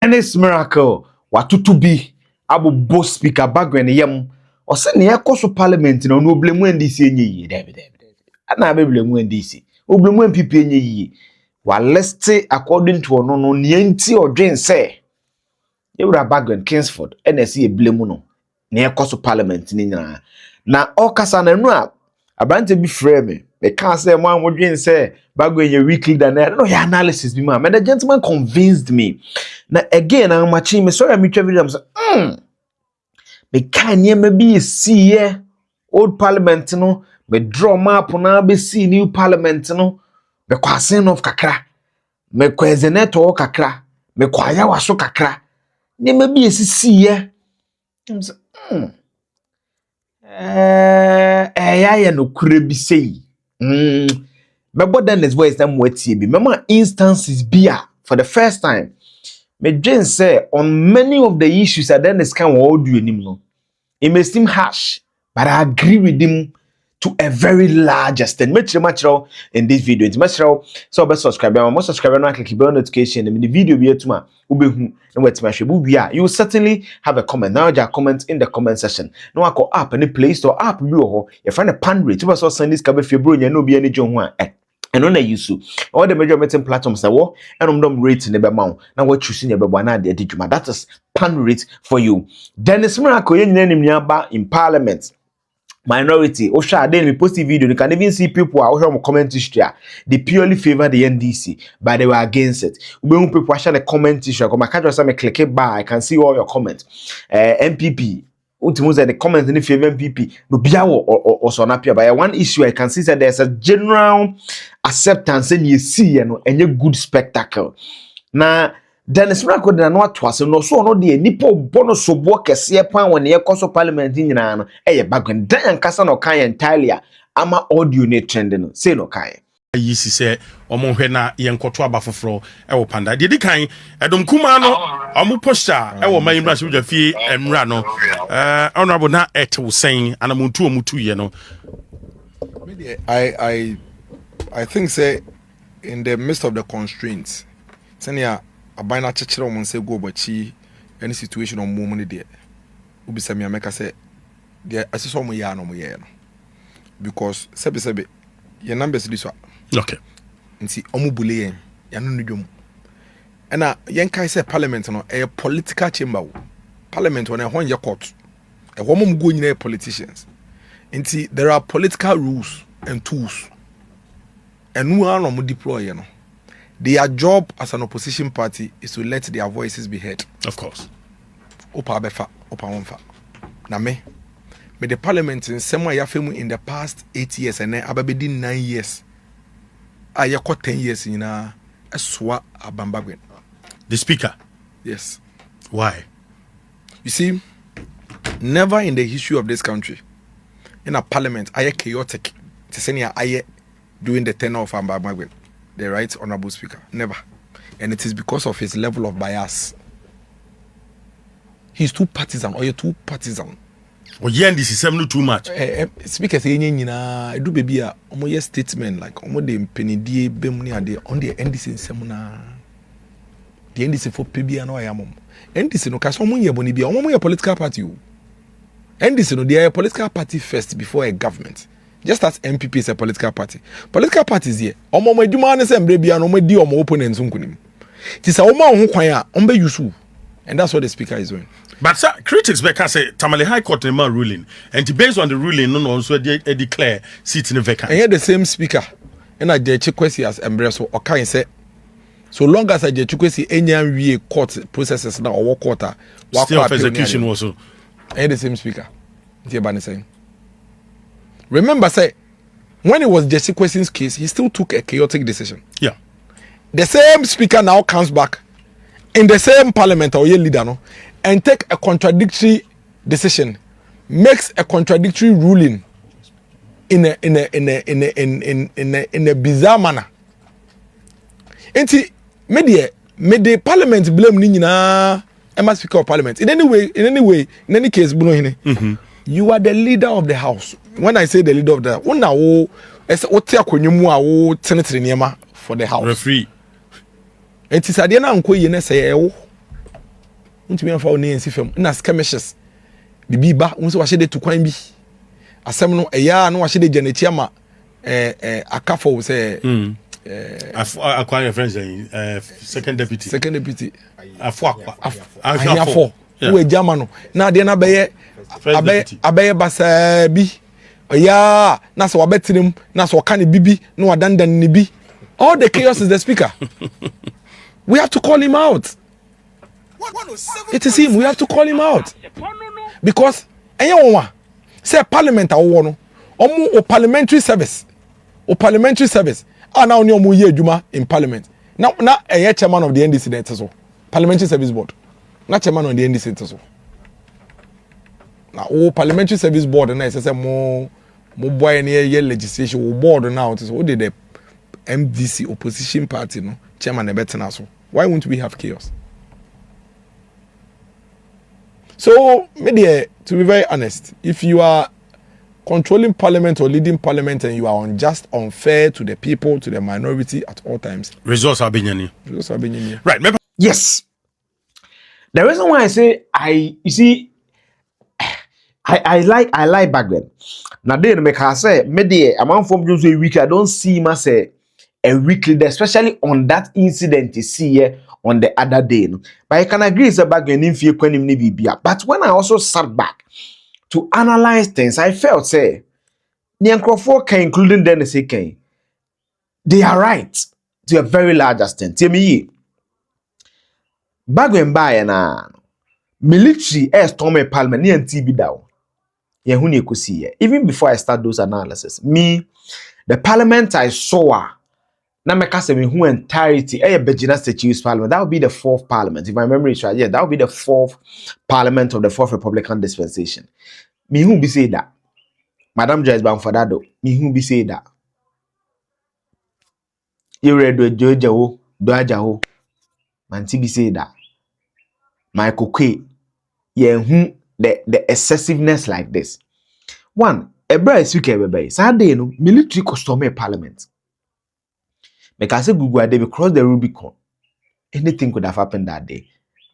This miracle watutu bi abo bo Speaker Bagbin yam o se ne yakoso parliament no no blemu NDC enye yi David ana be blemu NDC o blemu MPP enye yi wa list according to ono no ne nti odwen se Ewura Bagbin Kingsford NSC e blemu no ne yakoso parliament ni nyina na okasa na nu a abrante bi frame me can say mo amodwen say Bagbin ye weekly than no your analysis bi ma the gentleman convinced me. Now again, I'm watching me. Sorry, I'm video. I'm saying, me can't maybe see old parliament no. Me draw map na be see new parliament no. Me kwasen of kakra. Me kwezene to kakra. Me kwaya waso kakra. Ne maybe see I'm saying, ya no kure bi sei. Me boden is where is them wetie bi. Mama instances bia for the first time. Me Jane say on many of the issues that then is kind of all do anymore. It may seem harsh, but I agree with him to a very large extent. Much in this video. It's much so be subscribe. I'm most subscribe and click bell notification. And the video be to ma and wait my you will certainly have a comment. Now just comment in the comment section. No I call app any Play Store app be you find a pan rate. You also send this cabe for bro. You know be any John one. And on use all the major meeting platforms that work and them rate in the amount. Now what choosing your banana that is pan rate for you. Dennis Miracle in Parliament. Minority. Osha then we post the video. You can even see people out here comment history. They purely favor the NDC, but they were against it. When people share the comment history, come I can't just click it by. I can see all your comments. MPP. Ultimately, the comments in the favor MPP no biawo or so napia. But one issue I can see that there's a general acceptance and you see and a good spectacle. Now, Dennis Miracle na no atwase no so no de nipo bono sobo kese pan won ye koso parliament nyina no Bagbin dan kasa no kan entirely ama audio ne trend no say no kan yi si se omo hwe na ye nkoto aba foforo wo Kpandai de kan edom kuma no omo posture wo man imra shibja fie emra no honorable na eto sen anamuntu omutu ye no. I think say in the midst of the constraints senia abana chechire omo say go bachi any situation on moment there ubisa me ameka say there asiso omo ya no mo ye no because sebe your numbers this one okay nti omo bule yen ya no ndwom na yen kai say parliament no a political chamber parliament on a hon ye court e wo mom go nyina politicians nti there are political rules and tools and who are no deploy you know. Their job as an opposition party is to let their voices be heard. Of course. Opa befa, opa wonfa. Na me the parliament in sema ya femu in the past 8 years and then ababedi 9 years. Ayako 10 years in a swa Alban Bagbin. The speaker? Yes. Why? You see, never in the history of this country, in a parliament, aye chaotic. Tisenia aye during the tenure of Alban Bagbin. The right honorable speaker, never. And it is because of his level of bias. He's too partisan, or you're too partisan. Oh yeah, this is too much. Speaker say do baby a omo statement like omo de penidie bemuni ade on the NDC semuna. The NDC for PBA no ayamom. NDC no kaso omo ye boni bia omo ye political party o. NDC no they are a political party first before a government. Just as MPP is a political party. Political parties here. Omo adwuma ne se mbre bia no omo di omo opponents nkunim. Ti say omo ho kwan a ombe yusu. And that's what the speaker is doing. But sir, critics can say Tamale High Court ruling, and based on the ruling, no also declare seats in the vacant. And here the same speaker, and I judge Kwesi as embrace or can say, so long as I judge Kwesi any court processes now or quarter, still of execution also. And the same speaker, saying. Remember, say when it was Jesse Kwesi's case, he still took a chaotic decision. Yeah, the same speaker now comes back in the same parliament or leader, no. And take a contradictory decision, makes a contradictory ruling in a bizarre manner. And may the parliament blame Nina Emma Speaker of Parliament. In any way, in any case, you are the leader of the house. When I say the leader of the for the house. Referee. It is Adiana Unko Yene say untimi amfa oni ensi fam na skirmishes bibi ba unso wa hye de to kwan bi asem no eya no wa hye de janeti ama akafo say acquire your friends second deputy afo who e jama no na de na beye abeye basa bi ya na so wabetirim na so ka ne bibi no wadandan ne bi. All the chaos is the speaker. We have to call him out. It is him. We have to call him out because anyone say parliament awo no o parliamentary service now only omo ye adwuma in parliament now chairman of the NDC that so parliamentary service board na chairman of the NDC so now parliamentary service board na say mo boy na ye legislation wo board now so what did the NDC opposition party no chairman e betena so why won't we have chaos? So media, to be very honest, if you are controlling parliament or leading parliament and you are unjust, unfair to the people, to the minority at all times, results are being right. Yes. The reason why I say I like Bagbin. Now then make her say media among from just a week. I don't see him say a week leader, especially on that incident you see here on the other day. No? But I can agree it's a Bagbin in fear when him be. But when I also sat back to analyze things, I felt say Nyankrofo can including the NDC, they are right to a very large extent. Tell me, Bagbin by na military storm parliament ni NTB down. Yehuni could see even before I start those analysis. Me, the parliament I saw na meka se me who entirety Bejina State Youth Parliament. That would be the 4th parliament. If my memory is right, yeah, that would be the 4th parliament of the 4th Republican dispensation. Me who be say that. Madam Joyce Bamfordado, me who be say that. You read with Jojo, Doajaho, Manti be say that. Michael Kwe, yeah, who the excessiveness like this. One, a bride speaker, baby. Saturday, no military customary parliament. Because I Google they cross the Rubicon. Anything could have happened that day.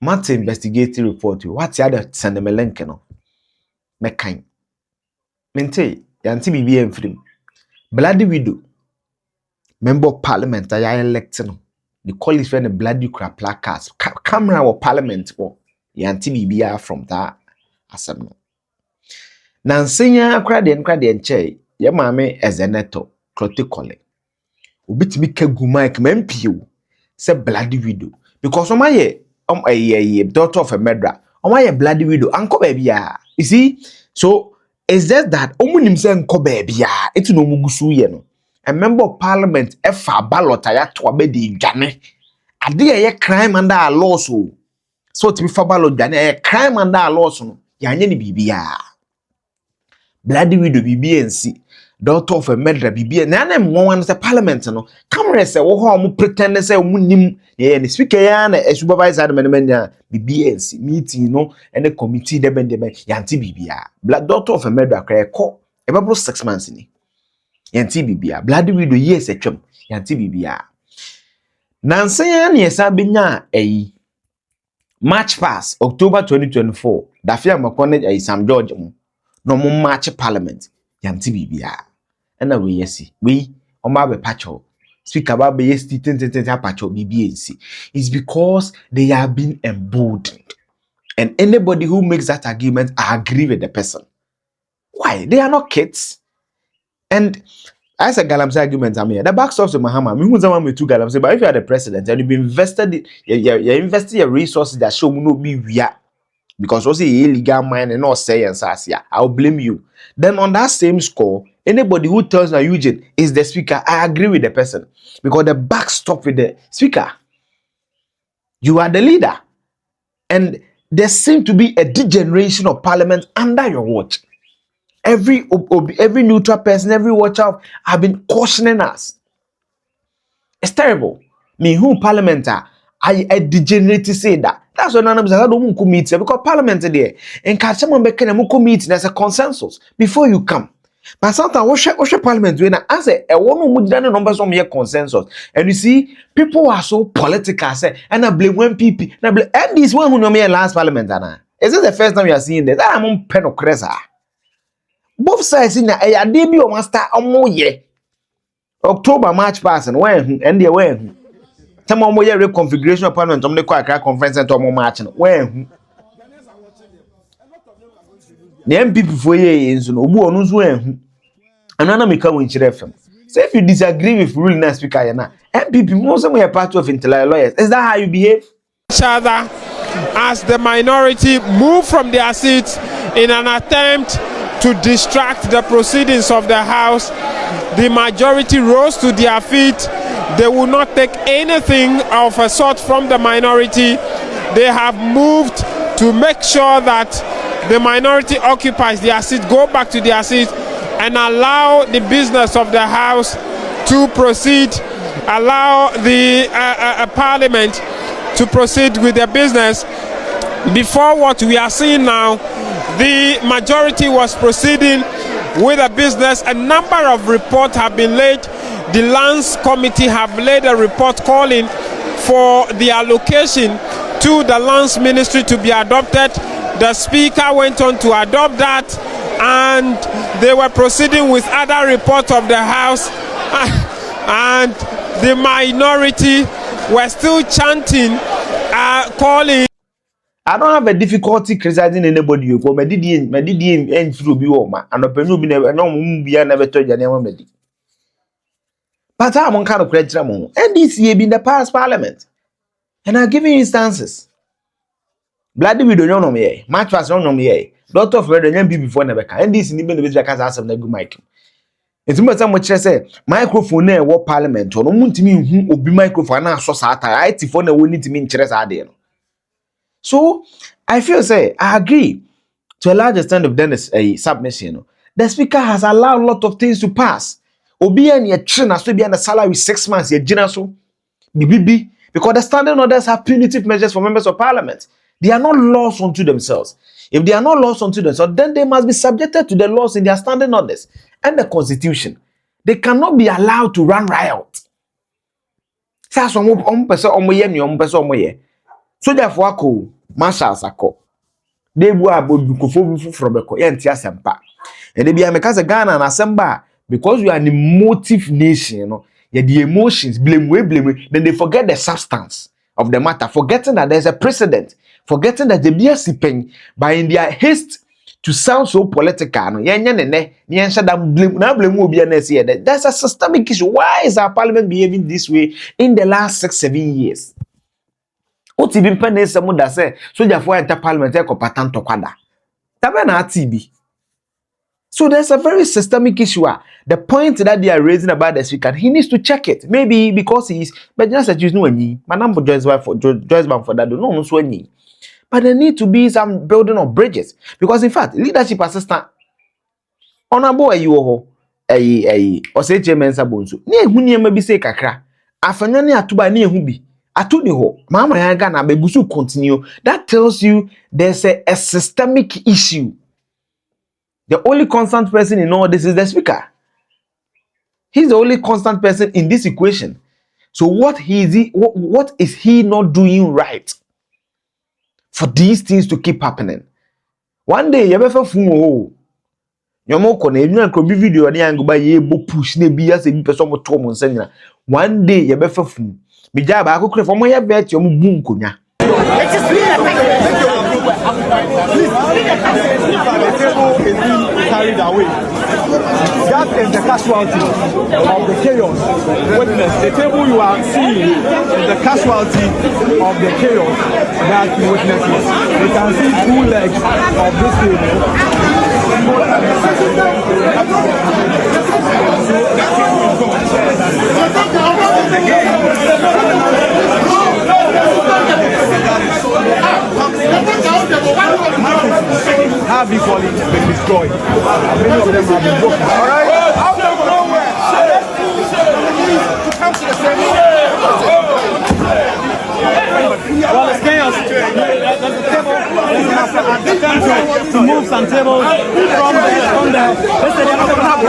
Martin investigative report. What's the other Sandemelenke no? Mekain. Mente, yanti BBM free. Bloody widow. Member of parliament I elected no. The call is when the bloody crap placards. Camera or parliament or yanti BBR from that asem. Nansenya krade nche. Ye mame ezeneto klote kole. Ubitimi kegu mic mempio say bloody widow because a daughter of a murderer a bloody widow anko baby ya. You see, so it's just that omunim say anko baby ya etu no mugusu ye no a member of parliament efa ballot ya to abedi dwane ade ye crime under law so to be for ballot dwane a crime under law so no ya nya ni bibia bloody widow BBNC daughter of a murderer BB na na one say parliament no camera say wo ho mo pretend say wo nim ye the speaker ya na supervisor the man BBNC meeting no and the committee de ben yanti bibia daughter of a murderer cry call e be 6 months ni yanti bibia bloody widow years atwam yanti bibia nansa ya na yesa benya eyi March pass October 2024 dafia makone Sam George mo no mo march parliament yanti bibia na we yesi we oma be pacho speaker ba be yesi pacho BBNC is because they have been emboldened and anybody who makes that argument I agree with the person. Why? They are not kids. And as a Galamsey argument, I mean, the backstops to Mahama, me who's one with 2 Galamsey, but if you are the president and you've been invested, you invested your resources that show no be we because also illegal mine and not say and sasia, I'll blame you. Then on that same score, anybody who tells that Eugene is the speaker, I agree with the person because the backstop with the speaker. You are the leader, and there seems to be a degeneration of parliament under your watch. Every neutral person, every watcher have been cautioning us. It's terrible. Me who parliament I degenerate say that. That's what none of us don't meet because parliament there and catch someone back in a meeting as a consensus before you come. But sometimes what parliament doing? I say a one who numbers on your consensus. And you see, people are so political. I say, and I blame one people. And this one who know me last parliament. Is it the first time you are seeing this? I'm on pen of cresa. Both sides in a debut or master or more ye. October, March passing, when and the when. Some more year reconfiguration of parliament on the quiet conference and Tomo marching. When the MPP for ye is no one who's when. Another make a winch reference. So if you disagree with ruling na speaker, na MPP most of them are part of intellectual lawyers. Is that how you behave? Each other as the minority move from their seats in an attempt to distract the proceedings of the House. The majority rose to their feet. They will not take anything of a sort from the minority. They have moved to make sure that the minority occupies their seat, go back to their seat, and allow the business of the House to proceed, allow the Parliament to proceed with their business. Before what we are seeing now, the majority was proceeding with a business. A number of reports have been laid. The Lands Committee have laid a report calling for the allocation to the Lands Ministry to be adopted. The Speaker went on to adopt that, and they were proceeding with other reports of the House, and the minority were still chanting, calling. I don't have a difficulty criticizing anybody. You for me did and through be woman and open be never never told you never made. But I'm on kind of credit NDC be in the past parliament, and I'm giving instances. Bloody we don't know me, match was don't know me. Lot of red and before never can. NDC even the business has some good mic. It's much say microphone near what parliament or no moon to me who be microphone now so I phone will need to mean interest idea. So I feel say I agree to a large extent of Dennis a submission. The speaker has allowed a lot of things to pass. Obi and your trainer so be on the salary 6 months, your general so BBB, because the standing orders have punitive measures for members of parliament. They are not laws unto themselves. If they are not laws unto themselves, then they must be subjected to the laws in their standing orders and the constitution. They cannot be allowed to run riot. So therefore, ako marshals ako. They were about from the Koyantia Sempa. And they be a Mekasa Ghana and Assemba because we are an emotive nation, you know. Yeah, the emotions, blame, then they forget the substance of the matter, forgetting that there's a precedent, forgetting that the BSC pen by in their haste to sound so political. No, there's a systemic issue. Why is our parliament behaving this way in the last 6-7 years? What even pen someone that say so therefore enter parliament ko patan to kwada. Tabe na TB. So there's a very systemic issue. The point that they are raising about the speaker, he needs to check it. Maybe because he's but just that you know any. My number Joyce for that no so any. But there need to be some building of bridges because in fact leadership assistant honorable you or say chairman sabonso. Ni ehunu e mabi say kakra. Afanya ne atuba ni ehu bi. Atuni ho, Mahama yanga na bebusu continue. That tells you there's a systemic issue. The only constant person in all this is the speaker. He's the only constant person in this equation. So what is he not doing right for these things to keep happening? One day, you ever fumo. Yomo kone even could be video and yango by ye bo push ne be as a person with Tom on Senya. One day, you ever fumo. Bijaba I could for my bet your boom kunya. The table is being carried away. That is the casualty of the chaos. Witness, the table you are seeing is the casualty of the chaos that you witnesses. You can see 2 legs of this table. Have equally been destroyed. Many of them have been broken. All right? Out of nowhere. To come to the same. Well, it's chaos. There's a table. There's an attempt to move some tables from there. Let's say they have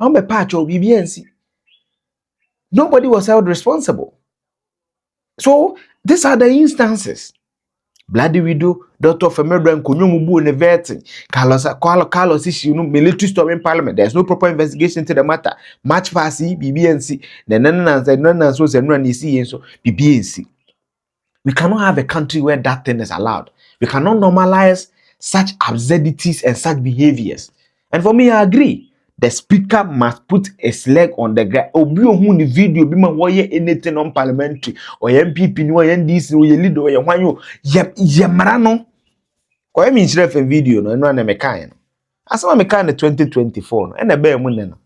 I'm a patch of BBNC. Nobody was held responsible. So these are the instances. Bloody widow, daughter of a murderer, and Kunyumubu and a vetting. Carlos issue, military storm in parliament. There's no proper investigation into the matter. Match passy, BBNC. The nuns was and run EC, and so BBNC. We cannot have a country where that thing is allowed. We cannot normalize such absurdities and such behaviors. And for me, I agree. The speaker must put his leg on the ground. Obi ohun the video be man why anything on parliamentary or MPP no NDC or leader or wanyo ye marano. Kwa me nchire fe video no na me kan no. Asama me kan 2024 no na be mu ne no.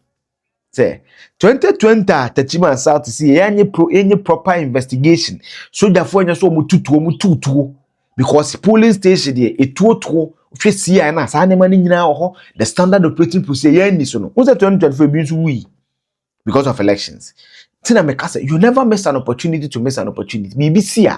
Say 2020 Tachima South see any proper investigation. Soldier for nya so mu tutuo because polling station there etuo the standard operating procedure what's the 2024 being because of elections. You never miss an opportunity to miss an opportunity. BBC,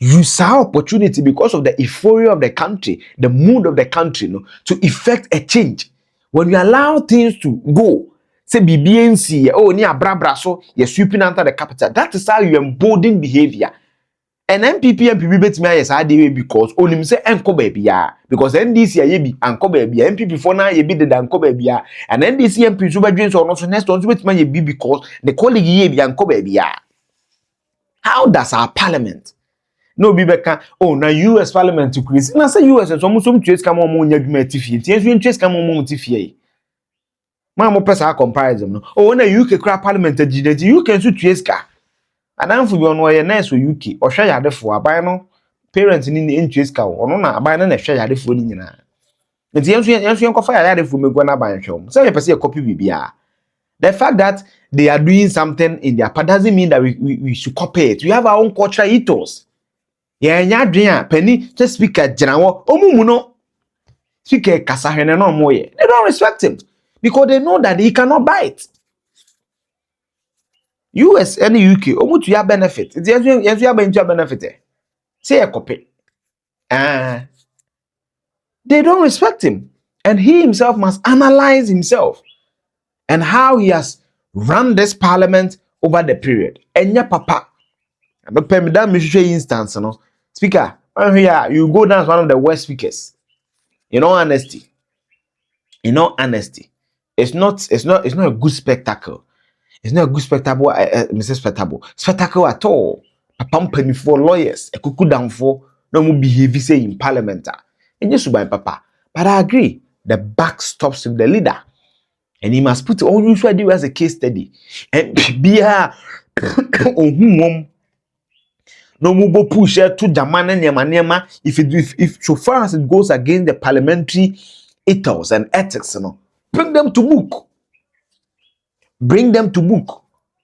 you saw opportunity because of the euphoria of the country, the mood of the country, to effect a change. When you allow things to go, say BBNC, oh, near Brabra, so you're sweeping under the capital. That is how you embolden behavior. And MPP and PPP bet me yes I dey because only say enko baby ya because NDC ye bi anko baby MPP for now ye bi the anko baby ya and NDC MP so badwen so no so next one so bet me ye bi because the colleague ye bi anko baby ya. How does our parliament no be beka oh na US parliament to create na say US so mo twes ka mo nya dwuma tifie tie so twes ka mo tifie ma mo pesa comparison no oh na UK kra parliament agidati UK so twes ka Adam for you on why nice UK or share yade for aban no parents ni interest ka ono na aban na share yade for ni nyina nti yenso yenkofa yade for megwa na aban hwem say you person copy bibia. The fact that they are doing something in their part doesn't mean that we should copy it. We have our own cultural ethos. Yeah, nya penny just speaker jinawo omumu no speaker kasahene no moye. They don't respect him because they know that he cannot buy it. US and UK, omu to your benefit. It's your benefit. Say a copy. They don't respect him. And he himself must analyze himself and how he has run this parliament over the period. And ya papa. But that instance, no. Speaker, you go down as one of the worst speakers. In all honesty. It's not a good spectacle. It's not a good spectacle at all. A company for lawyers, a cuckoo down for no more behavior say in parliament. And yes, by papa. But I agree, the back stops with the leader. And he must put all usual do as a case study. And be a no more push to Jaman and Yamanema if so far as it goes against the parliamentary ethos and ethics, bring them to book. Bring them to book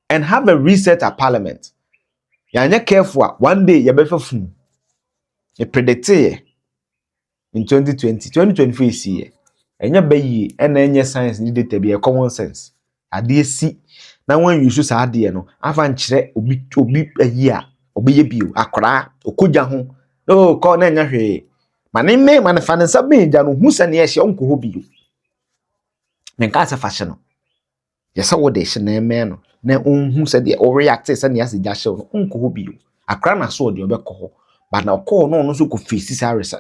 and have a reset at parliament. You're not careful. One day you're better fool. You predict in 2023 see and your baby and any science needed to be a common sense. I dare see now when you should say no, I've obi a year, obi a bill, a cry, or could ya no call nanya. My name may manifest something, Janu Musan, yes, your uncle who be you. Menkasa fashion. Yes, I would say, man. Na who said the overreacted and yes, the jasho, uncle who be you. A crana sword your back, but now call no so could face this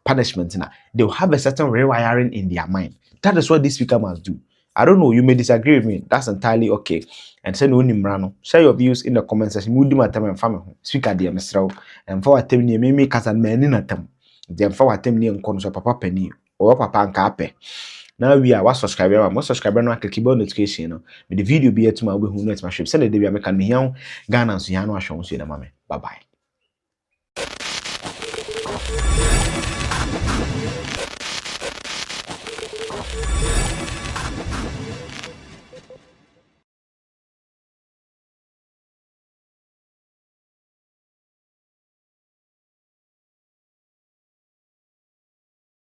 punishment. They'll have a certain rewiring in their mind. That is what this speaker must do. I don't know, you may disagree with me. That's entirely okay. And send on Imrano. Share your views in the comment section. We'll do my time and family. Speaker dear Mr. And for a time near me, cast a man in a time. Then for a time near corners of Papa Penny or Papa and Cape. Now we are subscriber, most subscriber no click on notification no. With the video be here to my way who knows my ship. Send the day we make me here Ghana so you know show you the mama. Bye bye.